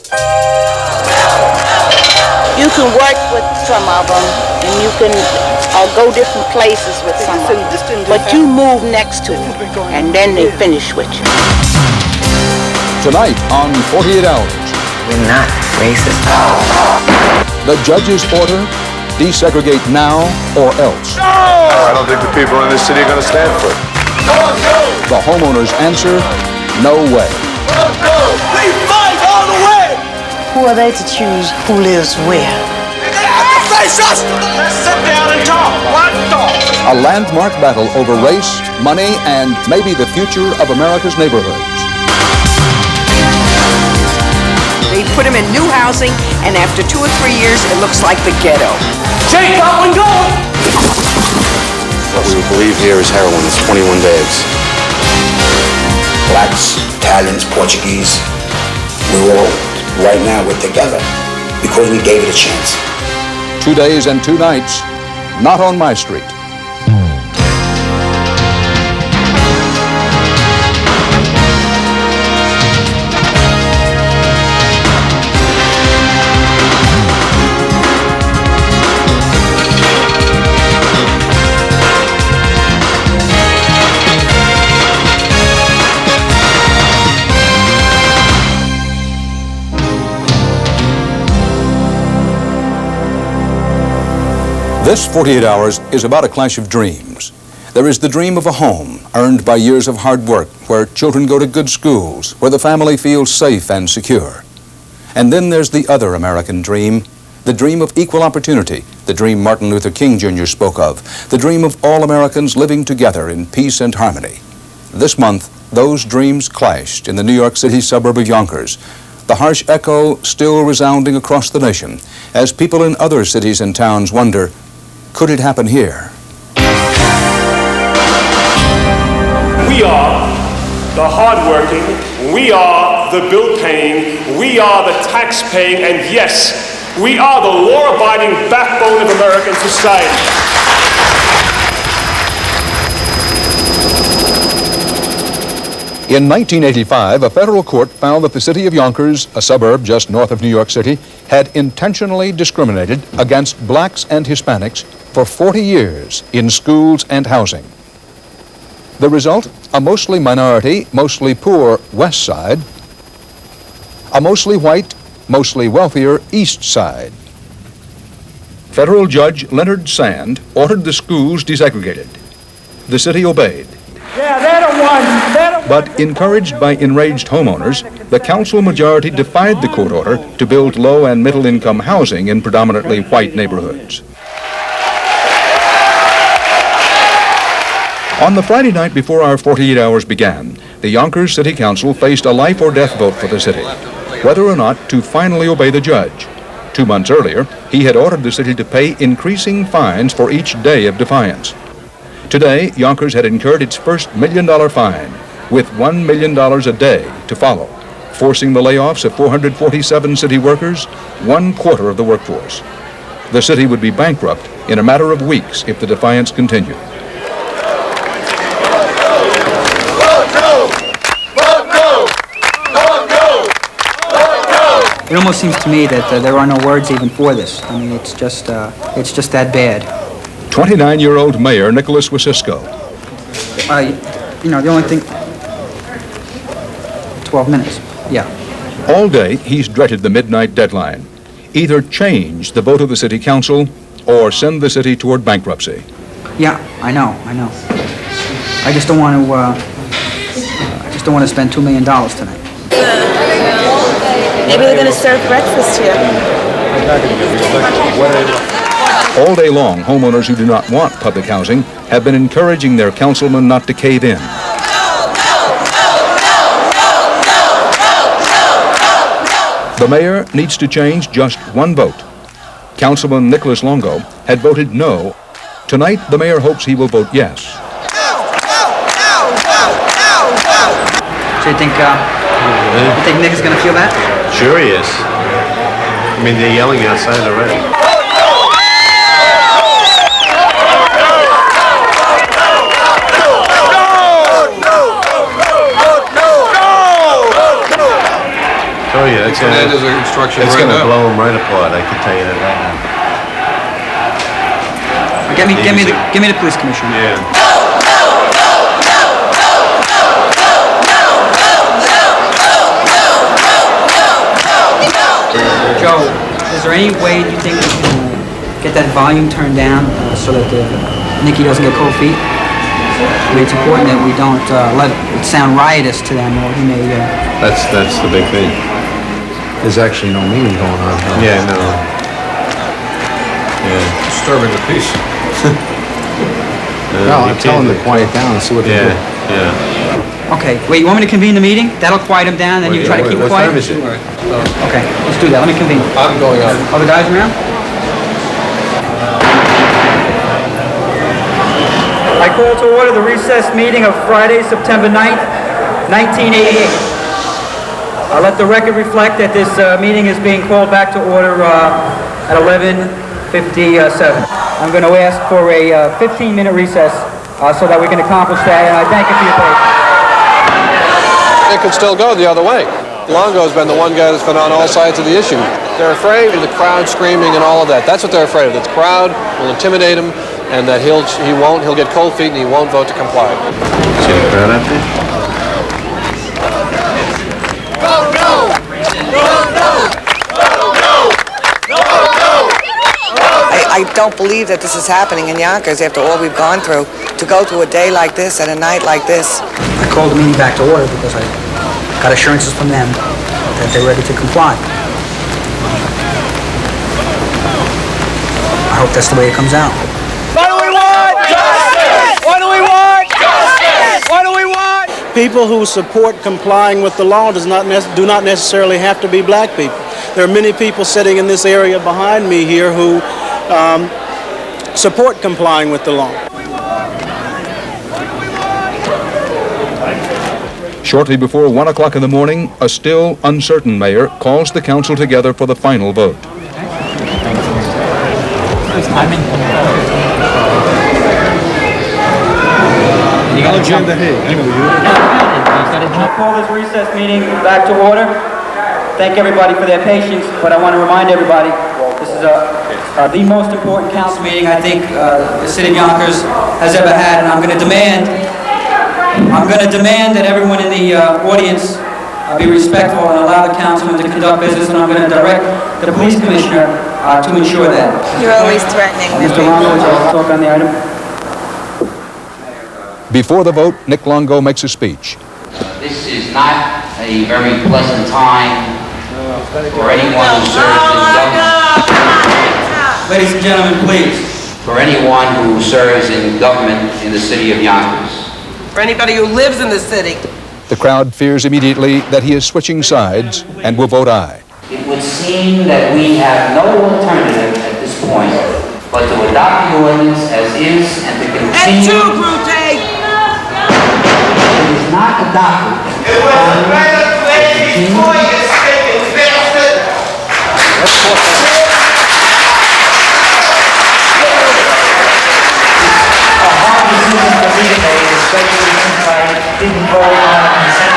You can work with some of them, and you can go different places with some of them, but you move next to them, and then they finish with you. Tonight on 48 Hours. We're not racist. The judge's order, desegregate now or else. No! I don't think the people in this city are going to stand for it. The homeowners answer, no way. We fight all the way! Who are they to choose who lives where? Let's sit down and talk. What talk? A landmark battle over race, money, and maybe the future of America's neighborhoods. They put them in new housing, and after 2 or 3 years, it looks like the ghetto. Take that one going! What we believe here is heroin. It's 21 bags. Blacks, Italians, Portuguese, right now we're together because we gave it a chance. 2 days and 2 nights, not on my street. This 48 Hours is about a clash of dreams. There is the dream of a home earned by years of hard work, where children go to good schools, where the family feels safe and secure. And then there's the other American dream, the dream of equal opportunity, the dream Martin Luther King Jr. spoke of, the dream of all Americans living together in peace and harmony. This month, those dreams clashed in the New York City suburb of Yonkers, the harsh echo still resounding across the nation as people in other cities and towns wonder, could it happen here? We are the hardworking, we are the bill-paying, we are the tax-paying, and yes, we are the law-abiding backbone of American society. In 1985, a federal court found that the city of Yonkers, a suburb just north of New York City, had intentionally discriminated against blacks and Hispanics for 40 years in schools and housing. The result, a mostly minority, mostly poor West Side, a mostly white, mostly wealthier East Side. Federal Judge Leonard Sand ordered the schools desegregated. The city obeyed. Yeah, they're the ones. But encouraged by enraged homeowners, the council majority defied the court order to build low and middle income housing in predominantly white neighborhoods. On the Friday night before our 48 hours began, the Yonkers City Council faced a life or death vote for the city, whether or not to finally obey the judge. 2 months earlier, he had ordered the city to pay increasing fines for each day of defiance. Today, Yonkers had incurred its first $1 million fine, with $1 million a day to follow, forcing the layoffs of 447 city workers, 1/4 of the workforce. The city would be bankrupt in a matter of weeks if the defiance continued. It almost seems to me that there are no words even for this. I mean, it's just that bad. 29-year-old Mayor Nicholas Wasisco. The only thing... 12 minutes, yeah. All day, he's dreaded the midnight deadline. Either change the vote of the city council or send the city toward bankruptcy. Yeah, I know. I just don't want to spend $2 million tonight. Maybe they're going to serve breakfast here. All day long, homeowners who do not want public housing have been encouraging their councilmen not to cave in. The mayor needs to change just one vote. Councilman Nicholas Longo had voted no. Tonight, the mayor hopes he will vote yes. So you think Nick is going to feel that? Sure he is. I mean, they're yelling outside already. Oh, yeah, it's And that is an instruction it's right gonna now. blow them right apart, I can tell you that right now. Give me the police commissioner. Yeah. Joe, is there any way you think we can get that volume turned down so that Nicky doesn't get cold feet? I mean, it's important that we don't let it sound riotous to them, or he may... That's the big thing. There's actually no meeting going on. Huh? Yeah, no. Yeah. Disturbing the peace. No, I'm telling them to quiet down and see what they do. Yeah. Okay, wait, you want me to convene the meeting? That'll quiet them down, then you try to keep What quiet? time is it? Okay, let's do that. Let me convene. I'm going out. Other guys around? I call to order the recessed meeting of Friday, September 9th, 1988. Let the record reflect that this meeting is being called back to order at 11:57. I'm going to ask for a 15-minute recess so that we can accomplish that, and I thank you for your patience. It could still go the other way. Longo's been the one guy that's been on all sides of the issue. They're afraid of the crowd screaming and all of that. That's what they're afraid of. That the crowd will intimidate him, and that he'll get cold feet and he won't vote to comply. See the crowd out there? I don't believe that this is happening in Yonkers after all we've gone through. To go through a day like this and a night like this. I called the meeting back to order because I got assurances from them that they're ready to comply. I hope that's the way it comes out. What do we want? Justice! What do we want? Justice! What do we want? People who support complying with the law do not necessarily have to be black people. There are many people sitting in this area behind me here who support complying with the law. Shortly before 1 o'clock in the morning, a still uncertain mayor calls the council together for the final vote. I'll call this recess meeting back to order. Thank everybody for their patience, but I want to remind everybody this is the most important council meeting I think the city of Yonkers has ever had, and I'm going to demand that everyone in the audience be respectful and allow the councilman to conduct business, and I'm going to direct the police commissioner to ensure that. You're always threatening me. Mr. Longo, would you like to talk on the item? Before the vote, Nick Longo makes a speech. This is not a very pleasant time for anyone who serves in government. Ladies and gentlemen, please. For anyone who serves in government in the city of Yonkers. For anybody who lives in the city. The crowd fears immediately that he is switching sides and will vote aye. It would seem that we have no alternative at this point but to adopt the ordinance as is and to continue. It is not adopted. It was a better place before you stinking bastard. A hard decision for me to make, especially since I didn't vote on consent.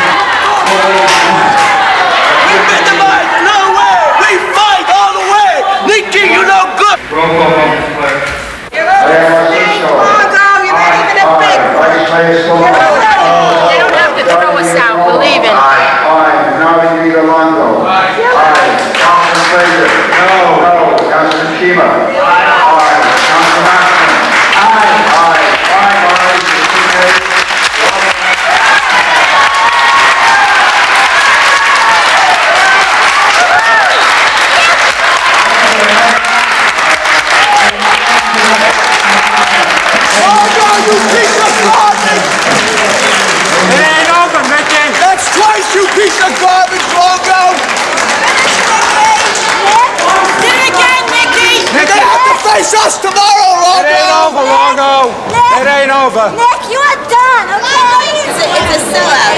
You victimized in no way. We fight all the way. Nicky, you no good. Roll call, Mr. Clerk. You're not even a big one. They don't have to throw us out, believe it. Aye. Now you need a Longo. Aye. Councilman Fraser. No. Councilman Schema. Aye. Councilman Maxson. Aye. You piece of garbage! It ain't over, Mickey! That's twice, you piece of garbage, Longo! Do it again, Nicky! You're gonna have to face us tomorrow, Longo! It ain't over, Longo! It ain't over! Nick, you are done, okay? It's a sellout.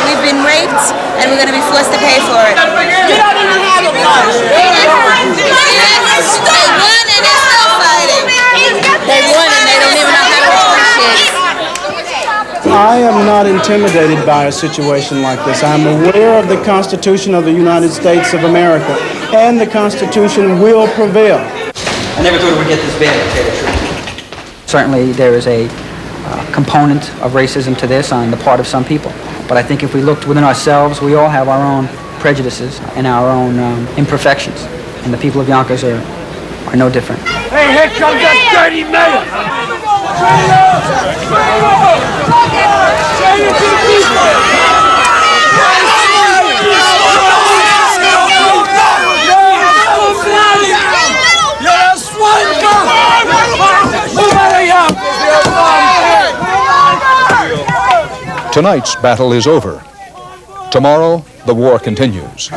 We've been raped, and we're gonna be forced to pay for it. You don't even have a gun! They won, and they're still fighting. They won, and they don't even know how to appreciate it. I am not intimidated by a situation like this. I'm aware of the Constitution of the United States of America, and the Constitution will prevail. I never thought it would get this bad, to tell you the truth. Certainly there is a component of racism to this on the part of some people. But I think if we looked within ourselves, we all have our own prejudices and our own imperfections. And the people of Yonkers are no different. Hey, here comes that dirty mayor! Tonight's battle is over. Tomorrow, the war continues.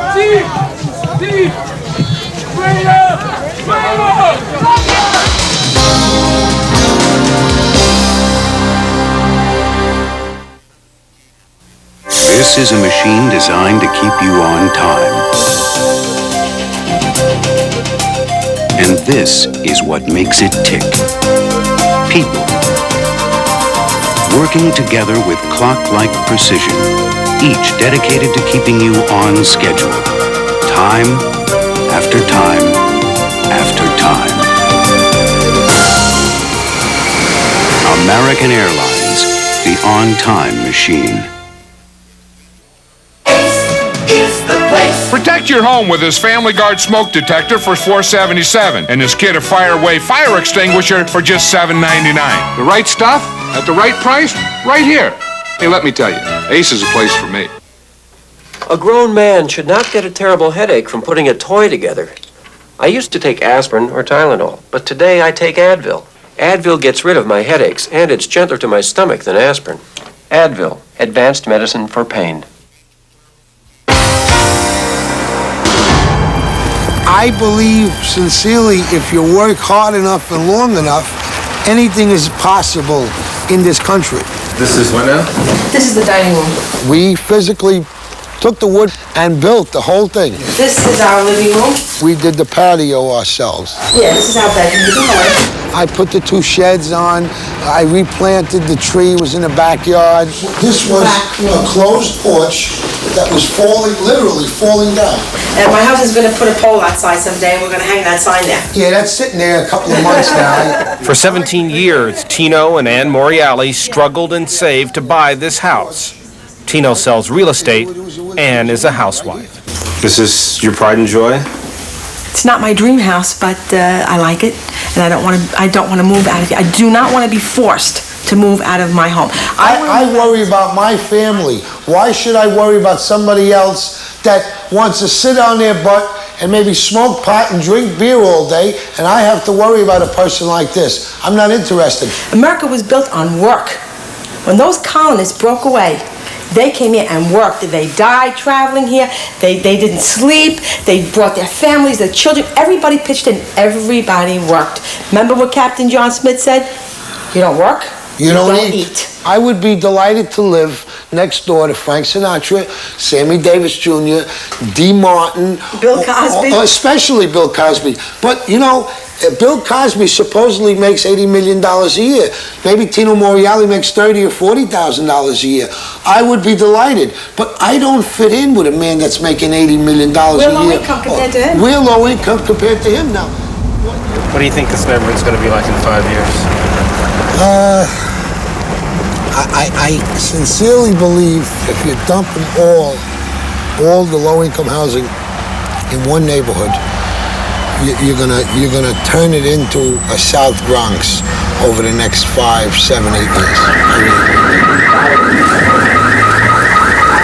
This is a machine designed to keep you on time. And this is what makes it tick. People. Working together with clock-like precision, each dedicated to keeping you on schedule. Time after time after time. American Airlines, the on-time machine. Protect your home with his Family Guard smoke detector for $4.77 and his kit of Fireaway fire extinguisher for just $7.99. The right stuff at the right price, right here. Hey, let me tell you, Ace is a place for me. A grown man should not get a terrible headache from putting a toy together. I used to take aspirin or Tylenol, but today I take Advil. Advil gets rid of my headaches, and it's gentler to my stomach than aspirin. Advil, advanced medicine for pain. I believe sincerely if you work hard enough and long enough, anything is possible in this country. This is what now? This is the dining room. We physically took the wood and built the whole thing. This is our living room. We did the patio ourselves. Yeah, this is our bedroom. You can go in. I put the 2 sheds on. I replanted the tree, was in the backyard. This was a closed porch that was literally falling down. And my husband's going to put a pole outside someday, and we're going to hang that sign there. Yeah, that's sitting there a couple of months now. For 17 years, Tino and Ann Moriali struggled and saved to buy this house. Tino sells real estate. Ann is a housewife. This is your pride and joy? It's not my dream house, but I like it, and I don't want to move out of here. I do not want to be forced to move out of my home. I worry about my family. Why should I worry about somebody else that wants to sit on their butt and maybe smoke pot and drink beer all day, and I have to worry about a person like this? I'm not interested. America was built on work. When those colonists broke away, they came here and worked. They died traveling here. They didn't sleep. They brought their families, their children. Everybody pitched in. Everybody worked. Remember what Captain John Smith said? You don't work, you don't eat. I would be delighted to live next door to Frank Sinatra, Sammy Davis Jr., Dee Martin. Bill Cosby. Especially Bill Cosby. But, you know, Bill Cosby supposedly makes $80 million a year. Maybe Tino Moriali makes $30,000 or $40,000 a year. I would be delighted. But I don't fit in with a man that's making $80 million a year. We're low income compared to him. We're low income compared to him now. What do you think this neighborhood's going to be like in 5 years? I sincerely believe if you're dumping all the low-income housing in one neighborhood, you're gonna turn it into a South Bronx over the next 5, 7, 8 years.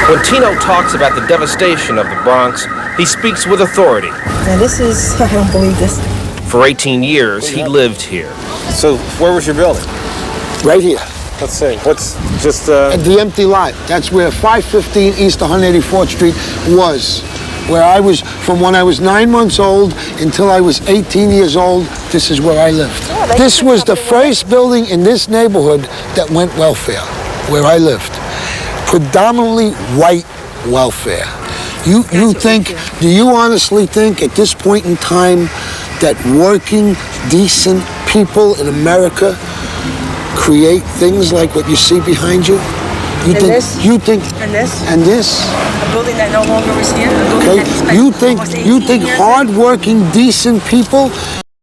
When Tino talks about the devastation of the Bronx, he speaks with authority. Now this is, I don't believe this. For 18 years, he lived here. So, where was your building? Right here. Let's see. What's just At the empty lot. That's where 515 East 184th Street was. Where I was, from when I was 9 months old until I was 18 years old, this is where I lived. This was the first building in this neighborhood that went welfare, where I lived. Predominantly white welfare. Do you honestly think at this point in time that working, decent people in America create things like what you see behind you? You think? You think? And this? And this? A building that no longer is here. A building that he spent Okay. almost 18 You think years in. hard-working, decent people